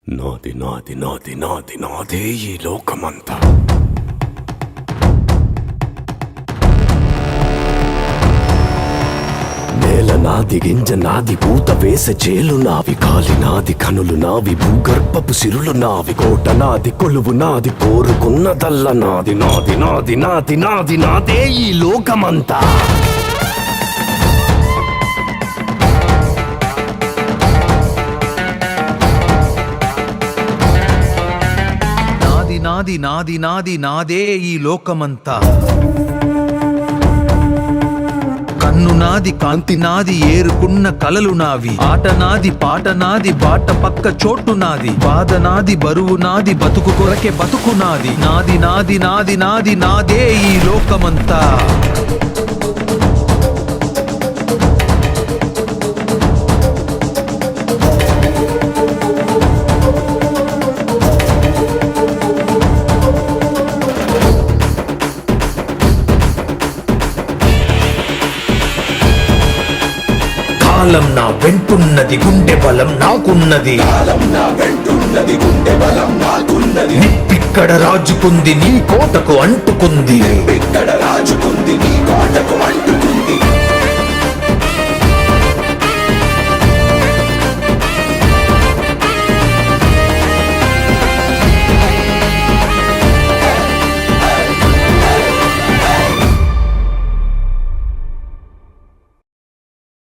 నాది నాది నాది నాది నాదే ఈ లోకమంతా. నేల నాది, గింజ నాది, పూత వేసే చేలు నావి, కాలి నాది, కనులు నావి, భూగర్భపు సిరులు నావి, కోట నాది, కొలువు నాది, కోరుకున్నదల్ల నాది. నాది నాది నాది నాది నాదే ఈ లోకమంతా. నాది నాది నాది నాదే ఈ లోకమంతా. కన్ను నాది, కాంతి నాది, ఏరుకున్న కలలు నావి, ఆట నాది, పాట నాది, బాట పక్క చోటు నాది, బాధ నాది, బరువు నాది, బతుకు కొరకే బతుకు నాది. నాది నాది నాది నాది నాదే ఈ లోకమంతా. కాలం నా వెంటున్నది, గుండె బలం నాకున్నది. నిప్పిక్కడ రాజుకుంది, నీ కోటకు అంటుకుంది.